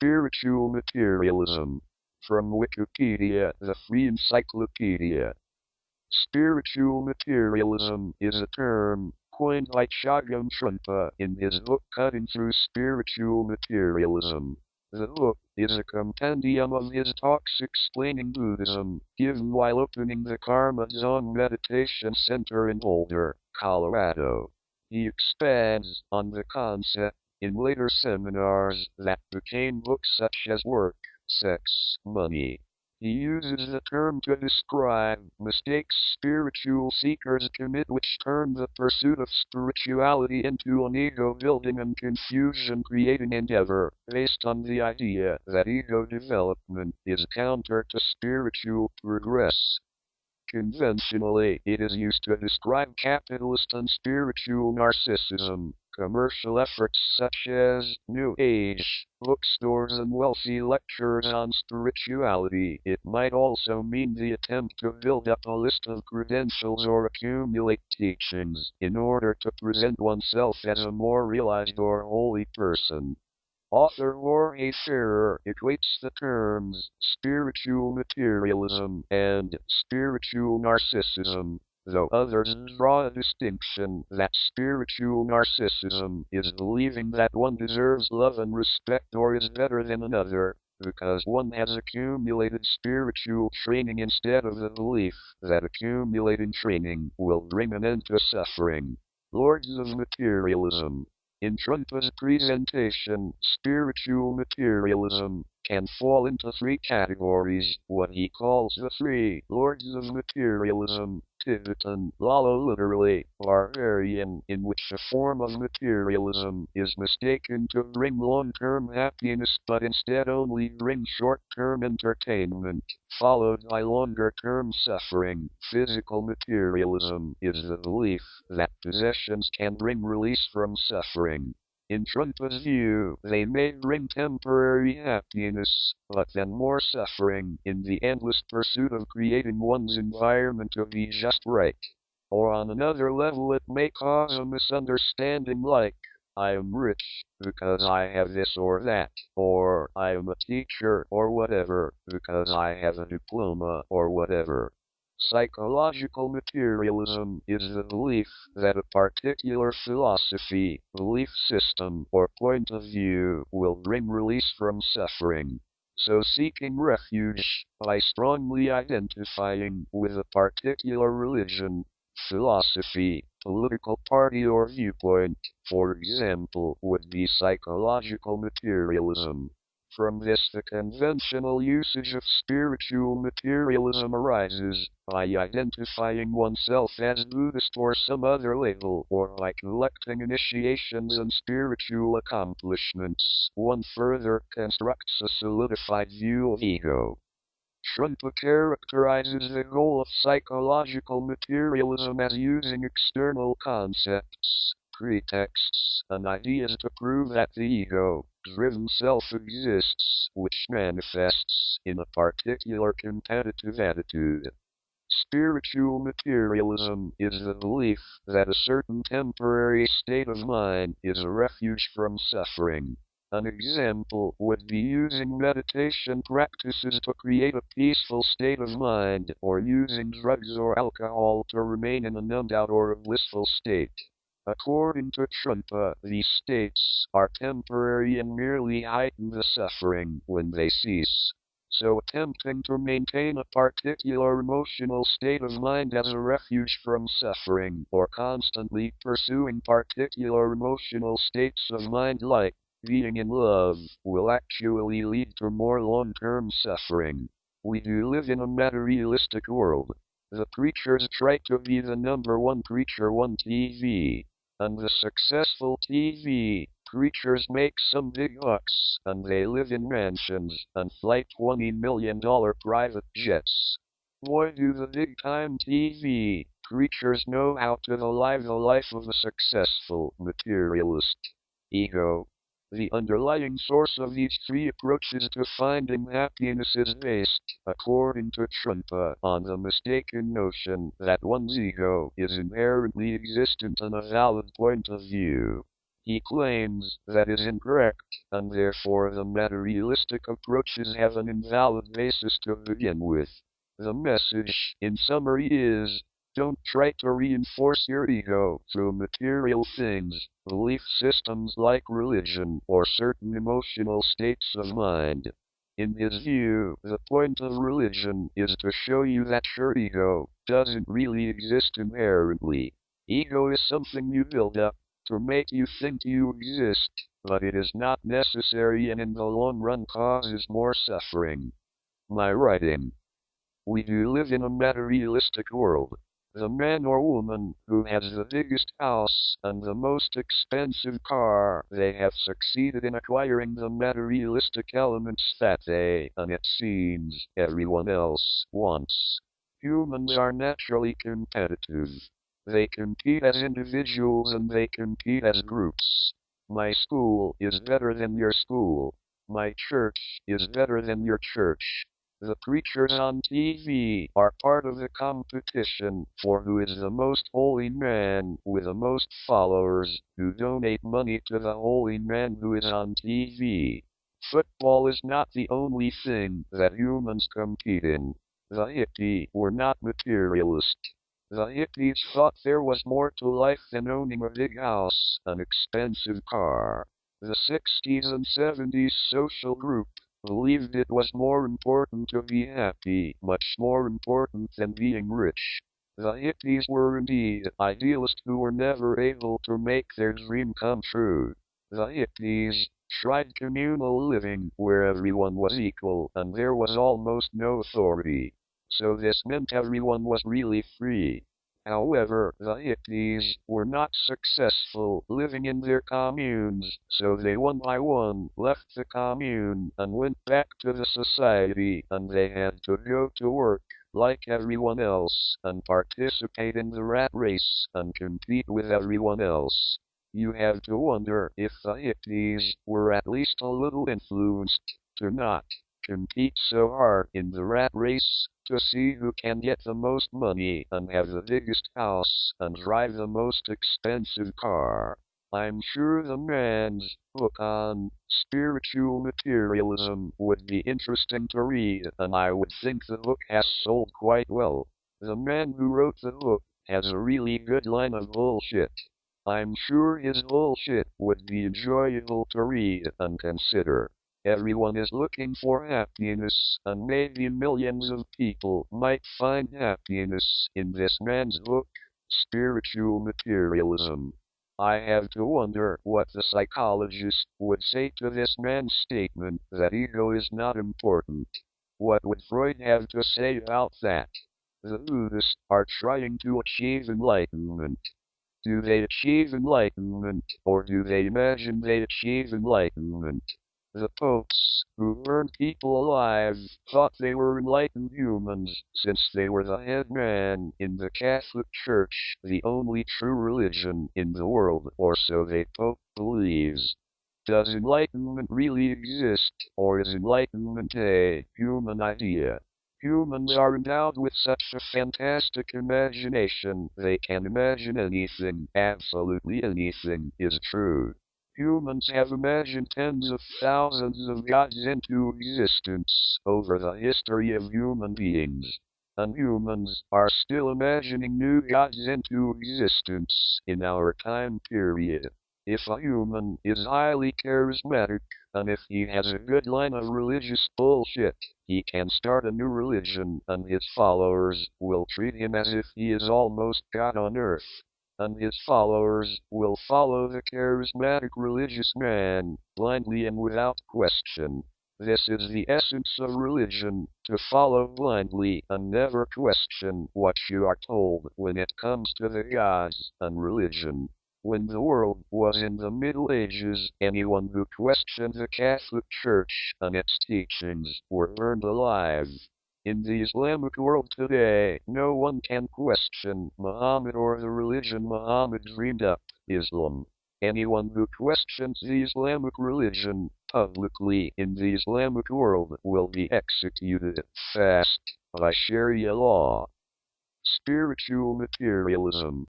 Spiritual Materialism. From Wikipedia, the free encyclopedia. Spiritual materialism is a term coined by Chogyam Trungpa in his book Cutting Through Spiritual Materialism. The book is a compendium of his talks explaining Buddhism, given while opening the Karma Zong Meditation Center in Boulder, Colorado. He expands on the concept in later seminars that became books such as Work, Sex, Money. He uses the term to describe mistakes spiritual seekers commit which turn the pursuit of spirituality into an ego-building and confusion-creating endeavor, based on the idea that ego development is counter to spiritual progress. Conventionally, it is used to describe capitalist and spiritual narcissism, commercial efforts such as New Age, bookstores and wealthy lectures on spirituality. It might also mean the attempt to build up a list of credentials or accumulate teachings in order to present oneself as a more realized or holy person. Author Jorge Ferrer equates the terms spiritual materialism and spiritual narcissism, though others draw a distinction that spiritual narcissism is believing that one deserves love and respect or is better than another, because one has accumulated spiritual training instead of the belief that accumulating training will bring an end to suffering. Lords of Materialism. In Trungpa's presentation, spiritual materialism can fall into three categories, what he calls the three lords of materialism, Tibetan, Lalo literally, barbarian, in which a form of materialism is mistaken to bring long-term happiness but instead only brings short-term entertainment, followed by longer-term suffering. Physical materialism is the belief that possessions can bring release from suffering. In Trungpa's view, they may bring temporary happiness, but then more suffering in the endless pursuit of creating one's environment to be just right. Or on another level it may cause a misunderstanding like, I am rich because I have this or that, or I am a teacher or whatever because I have a diploma or whatever. Psychological materialism is the belief that a particular philosophy, belief system, or point of view will bring release from suffering. So seeking refuge by strongly identifying with a particular religion, philosophy, political party or viewpoint, for example, would be psychological materialism. From this the conventional usage of spiritual materialism arises, by identifying oneself as Buddhist or some other label, or by collecting initiations and spiritual accomplishments, one further constructs a solidified view of ego. Trungpa characterizes the goal of psychological materialism as using external concepts, pretexts, and ideas to prove that the ego-driven self exists, which manifests in a particular competitive attitude. Spiritual materialism is the belief that a certain temporary state of mind is a refuge from suffering. An example would be using meditation practices to create a peaceful state of mind, or using drugs or alcohol to remain in a numbed out or a blissful state. According to Trungpa, these states are temporary and merely heighten the suffering when they cease. So attempting to maintain a particular emotional state of mind as a refuge from suffering, or constantly pursuing particular emotional states of mind like being in love, will actually lead to more long-term suffering. We do live in a materialistic world. The preachers try to be the number one preacher on TV. And the successful TV preachers make some big bucks, and they live in mansions, and fly $20 million private jets. Boy do the big-time TV preachers know how to live the life of a successful materialist. Ego. The underlying source of these three approaches to finding happiness is based, according to Trungpa, on the mistaken notion that one's ego is inherently existent and a valid point of view. He claims that is incorrect, and therefore the materialistic approaches have an invalid basis to begin with. The message, in summary, is don't try to reinforce your ego through material things, belief systems like religion, or certain emotional states of mind. In his view, the point of religion is to show you that your ego doesn't really exist inherently. Ego is something you build up to make you think you exist, but it is not necessary and in the long run causes more suffering. My writing. We do live in a materialistic world. The man or woman who has the biggest house and the most expensive car, they have succeeded in acquiring the materialistic elements that they, and it seems, everyone else wants. Humans are naturally competitive. They compete as individuals and they compete as groups. My school is better than your school. My church is better than your church. The preachers on TV are part of the competition for who is the most holy man with the most followers who donate money to the holy man who is on TV. Football is not the only thing that humans compete in. The hippies were not materialist. The hippies thought there was more to life than owning a big house, an expensive car. The 60s and 70s social group believed it was more important to be happy, much more important than being rich. The hippies were indeed idealists who were never able to make their dream come true. The hippies tried communal living where everyone was equal and there was almost no authority. So this meant everyone was really free. However, the hippies were not successful living in their communes, so they one by one left the commune and went back to the society, and they had to go to work like everyone else and participate in the rat race and compete with everyone else. You have to wonder if the hippies were at least a little influenced to not compete so hard in the rat race to see who can get the most money and have the biggest house and drive the most expensive car. I'm sure the man's book on spiritual materialism would be interesting to read, and I would think the book has sold quite well. The man who wrote the book has a really good line of bullshit. I'm sure his bullshit would be enjoyable to read and consider. Everyone is looking for happiness, and maybe millions of people might find happiness in this man's book, Spiritual Materialism. I have to wonder what the psychologist would say to this man's statement that ego is not important. What would Freud have to say about that? The Buddhists are trying to achieve enlightenment. Do they achieve enlightenment, or do they imagine they achieve enlightenment? The popes, who burned people alive, thought they were enlightened humans, since they were the head man in the Catholic Church, the only true religion in the world, or so the Pope believes. Does enlightenment really exist, or is enlightenment a human idea? Humans are endowed with such a fantastic imagination, they can imagine anything, absolutely anything, is true. Humans have imagined tens of thousands of gods into existence over the history of human beings. And humans are still imagining new gods into existence in our time period. If a human is highly charismatic, and if he has a good line of religious bullshit, he can start a new religion and his followers will treat him as if he is almost God on earth. And his followers will follow the charismatic religious man, blindly and without question. This is the essence of religion, to follow blindly and never question what you are told when it comes to the gods and religion. When the world was in the Middle Ages, anyone who questioned the Catholic Church and its teachings were burned alive. In the Islamic world today, no one can question Muhammad or the religion Muhammad dreamed up, Islam. Anyone who questions the Islamic religion publicly in the Islamic world will be executed fast by Sharia law. Spiritual Materialism.